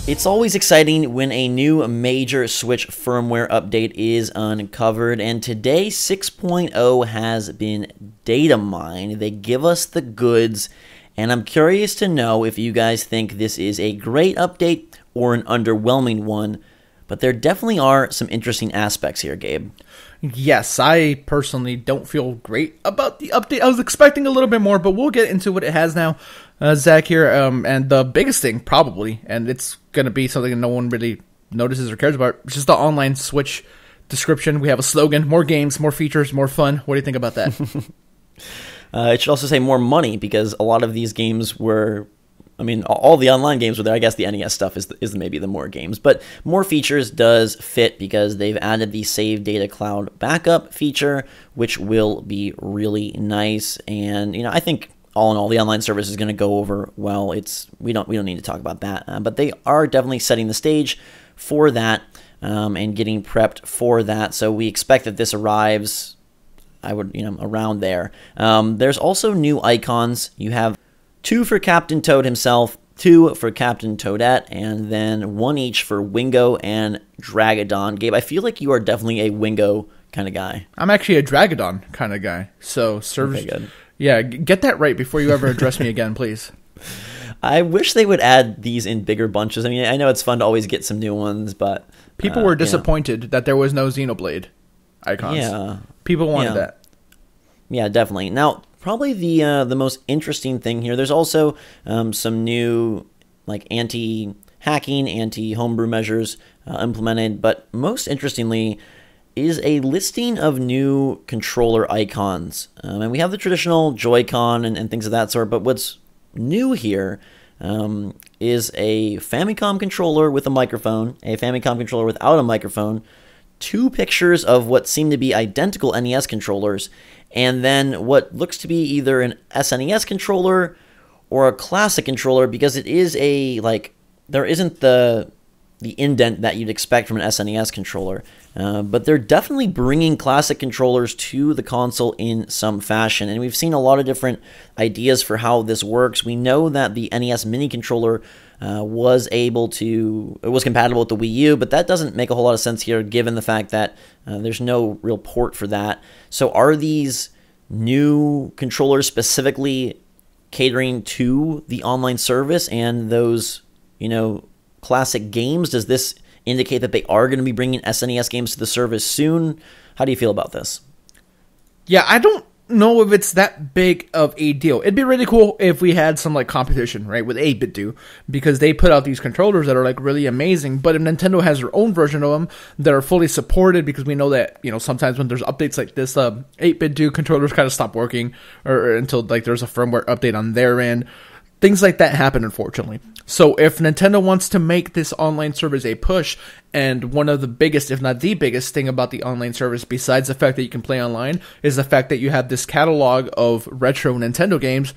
It's always exciting when a new major Switch firmware update is uncovered, and today 6.0 has been data mined. They give us the goods, and I'm curious to know if you guys think this is a great update or an underwhelming one, but there definitely are some interesting aspects here, Gabe. Yes, I personally don't feel great about the update. I was expecting a little bit more, but we'll get into what it has now, Zach here. And the biggest thing, probably, and it's going to be something that no one really notices or cares about, which is the online Switch description. We have a slogan: more games, more features, more fun. What do you think about that? It should also say more money, because a lot of these games were... I mean, all the online games were there. I guess the NES stuff is maybe the more games. But more features does fit because they've added the Save Data Cloud Backup feature, which will be really nice. And, I think all in all, the online service is going to go over well. We don't need to talk about that. But they are definitely setting the stage for that and getting prepped for that. So we expect that this arrives, around there. There's also new icons. You have 2 for Captain Toad himself, 2 for Captain Toadette, and then 1 each for Wingo and Dragodon. Gabe, I feel like you are definitely a Wingo kind of guy. I'm actually a Dragodon kind of guy. So, okay, good. Yeah, get that right before you ever address me again, please. I wish they would add these in bigger bunches. I mean, I know it's fun to always get some new ones, but... People were disappointed that there was no Xenoblade icons. Yeah. People wanted that. Yeah, definitely. Now, probably the most interesting thing here, there's also some new anti-hacking, anti-homebrew measures implemented, but most interestingly is a listing of new controller icons. And we have the traditional Joy-Con and things of that sort, but what's new here is a Famicom controller with a microphone, a Famicom controller without a microphone, 2 pictures of what seem to be identical NES controllers, and then what looks to be either an SNES controller or a classic controller, because it is there isn't the indent that you'd expect from an SNES controller. But they're definitely bringing classic controllers to the console in some fashion, and we've seen a lot of different ideas for how this works. We know that the NES Mini controller was compatible with the Wii U, but that doesn't make a whole lot of sense here given the fact that there's no real port for that. So are these new controllers specifically catering to the online service and those, classic games? Does this indicate that they are going to be bringing SNES games to the service soon? How do you feel about this? Yeah, I don't know if it's that big of a deal. It'd be really cool if we had some competition, right, with 8-Bit Do, because they put out these controllers that are really amazing, but if Nintendo has their own version of them that are fully supported, because we know that, sometimes when there's updates like this, 8-Bit Do controllers kind of stop working or until there's a firmware update on their end. Things like that happen, unfortunately. So if Nintendo wants to make this online service a push, and one of the biggest, if not the biggest thing about the online service, besides the fact that you can play online, is the fact that you have this catalog of retro Nintendo games,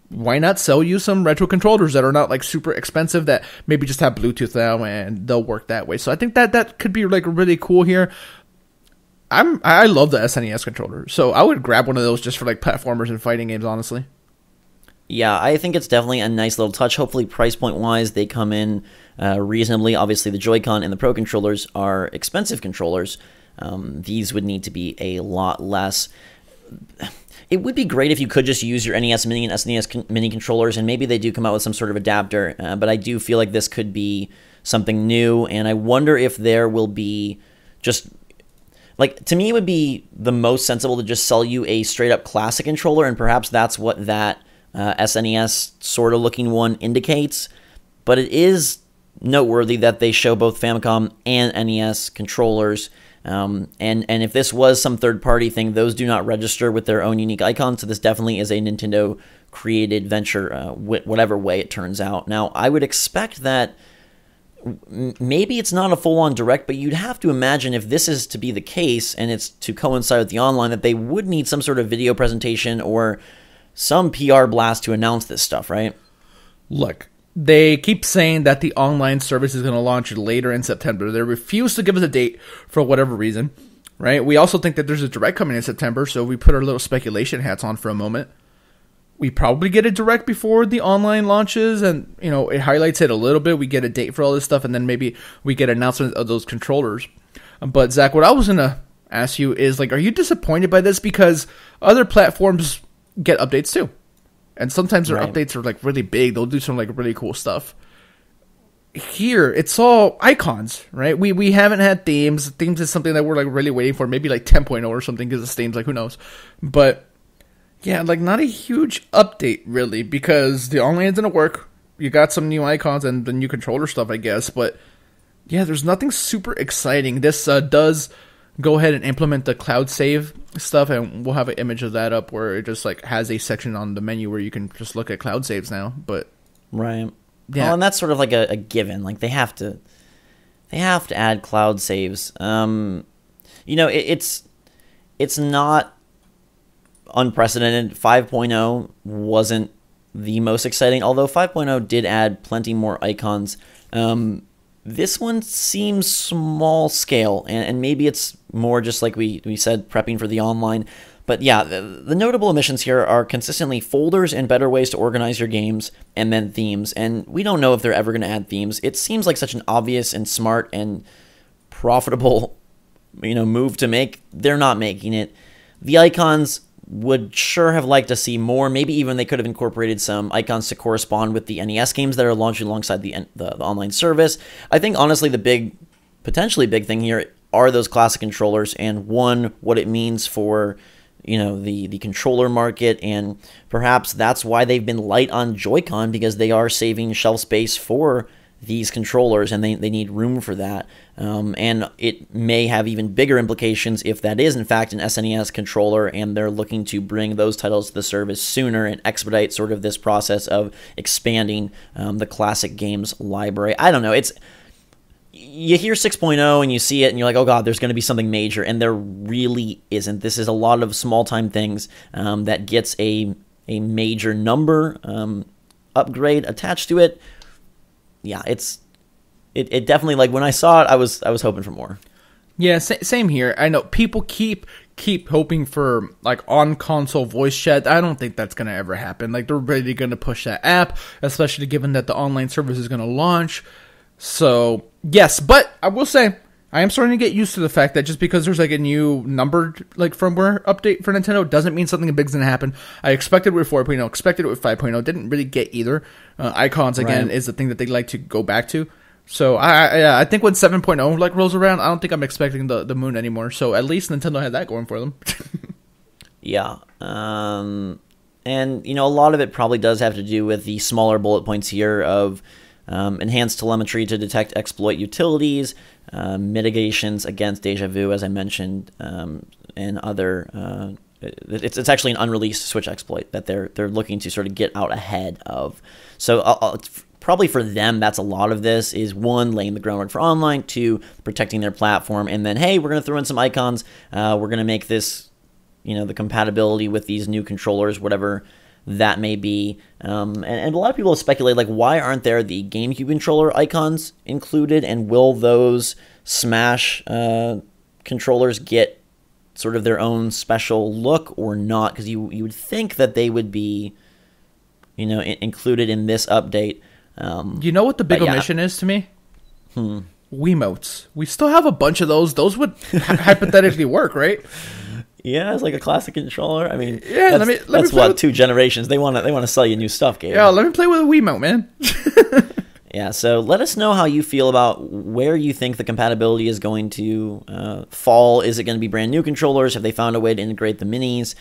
why not sell you some retro controllers that are not super expensive, that maybe just have Bluetooth now and they'll work that way. So I think that could be really cool here. I love the SNES controller, so I would grab one of those just for platformers and fighting games, honestly. Yeah, I think it's definitely a nice little touch. Hopefully, price point-wise, they come in reasonably. Obviously, the Joy-Con and the Pro controllers are expensive controllers. These would need to be a lot less. It would be great if you could just use your NES Mini and SNES Mini controllers, and maybe they do come out with some sort of adapter. But I do feel like this could be something new, and I wonder if there will be just... to me, it would be the most sensible to just sell you a straight-up classic controller, and perhaps that's what that... SNES sort of looking one indicates, but it is noteworthy that they show both Famicom and NES controllers, and if this was some third-party thing, those do not register with their own unique icons, so this definitely is a Nintendo-created venture, whatever way it turns out. Now, I would expect that maybe it's not a full-on direct, but you'd have to imagine if this is to be the case, and it's to coincide with the online, that they would need some sort of video presentation or some PR blast to announce this stuff, right? Look, they keep saying that the online service is going to launch later in September. They refuse to give us a date for whatever reason, right? We also think that there's a direct coming in September, so we put our little speculation hats on for a moment. we probably get it direct before the online launches, and it highlights it a little bit. We get a date for all this stuff, and then maybe we get an announcement of those controllers. But Zach, what I was gonna ask you is, like, are you disappointed by this? Because other platforms get updates too, and sometimes their updates are like really big. They'll do some like really cool stuff. Here, it's all icons, right? We haven't had themes. Themes is something that we're like really waiting for. Maybe like 10.0 or something gives us themes. Like, who knows? But yeah, like not a huge update really, because the online didn't work. You got some new icons and the new controller stuff, I guess. But yeah, there's nothing super exciting. This does go ahead and implement the cloud save stuff, and we'll have an image of that up where it just like has a section on the menu where you can just look at cloud saves now. But right. Yeah. Well, and that's sort of like a given. Like they have to add cloud saves. It's not unprecedented. 5.0 wasn't the most exciting, although 5.0 did add plenty more icons. This one seems small scale, and maybe it's more just like we said, prepping for the online. But yeah, the notable omissions here are consistently folders and better ways to organize your games, and then themes. And we don't know if they're ever going to add themes. It seems like such an obvious and smart and profitable, move to make. They're not making it. The icons would sure have liked to see more. Maybe even they could have incorporated some icons to correspond with the NES games that are launching alongside the online service. I think honestly the potentially big thing here are those classic controllers, and what it means for the controller market, and perhaps that's why they've been light on Joy-Con, because they are saving shelf space for these controllers, and they need room for that. And it may have even bigger implications if that is in fact an SNES controller, and they're looking to bring those titles to the service sooner and expedite sort of this process of expanding the classic games library. I don't know. You hear 6.0 and you see it and you're like, oh god, there's going to be something major, and there really isn't. This is a lot of small time things that gets a major number upgrade attached to it. Yeah, it definitely, like when I saw it, I was hoping for more. Yeah, same here. I know people keep hoping for like on console voice chat. I don't think that's gonna ever happen. Like, they're really gonna push that app, especially given that the online service is gonna launch. So, yes, but I will say, I am starting to get used to the fact that just because there's like a new numbered like firmware update for Nintendo doesn't mean something big's going to happen. I expected it with 4.0, expected it with 5.0, didn't really get either. Icons, again, is the thing that they like to go back to. So, I think when 7.0 like rolls around, I don't think I'm expecting the moon anymore. So, at least Nintendo had that going for them. Yeah. And, a lot of it probably does have to do with the smaller bullet points here of enhanced telemetry to detect exploit utilities, mitigations against deja vu, as I mentioned, and other. It's actually an unreleased Switch exploit that they're looking to sort of get out ahead of. So probably for them, that's a lot of this is, one, laying the groundwork for online, two, protecting their platform, and then, hey, we're going to throw in some icons. We're going to make this, the compatibility with these new controllers, whatever that may be. And a lot of people speculate, like, why aren't there the GameCube controller icons included, and will those Smash controllers get sort of their own special look or not? Because you would think that they would be, included in this update. You know what the big omission is to me? Wiimotes. We still have a bunch of those. Those would hypothetically work, right? Yeah, it's like a classic controller. I mean, yeah, that's what, 2 generations. They want to sell you new stuff, Gabe. Yeah, let me play with a Wiimote, man. Yeah, so let us know how you feel about where you think the compatibility is going to fall. Is it going to be brand new controllers? Have they found a way to integrate the minis?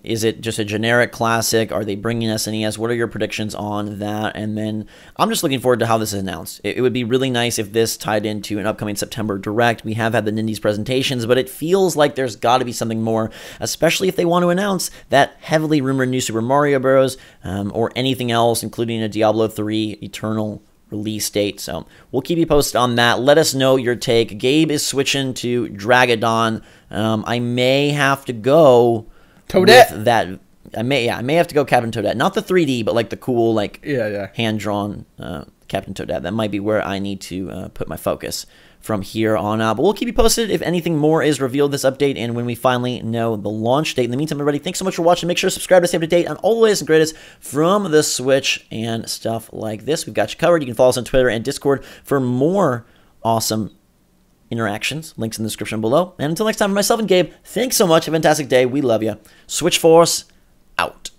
Is it just a generic classic? Are they bringing SNES? What are your predictions on that? And then I'm just looking forward to how this is announced. It would be really nice if this tied into an upcoming September Direct. We have had the Nindies presentations, but it feels like there's got to be something more, especially if they want to announce that heavily rumored new Super Mario Bros. Or anything else, including a Diablo 3 Eternal release date. So we'll keep you posted on that. Let us know your take. Gabe is switching to Dragadon. I may have to go Toadette. With that. I may have to go Captain Toadette. Not the 3D, but like the cool, like hand drawn Captain Toadette. That might be where I need to put my focus from here on out. But we'll keep you posted if anything more is revealed this update and when we finally know the launch date. In the meantime, everybody, thanks so much for watching. Make sure to subscribe to stay up to date on all the latest and greatest from the Switch and stuff like this. We've got you covered. You can follow us on Twitter and Discord for more awesome interactions. Links in the description below. And until next time, for myself and Gabe, thanks so much. Have a fantastic day. We love you. Switch Force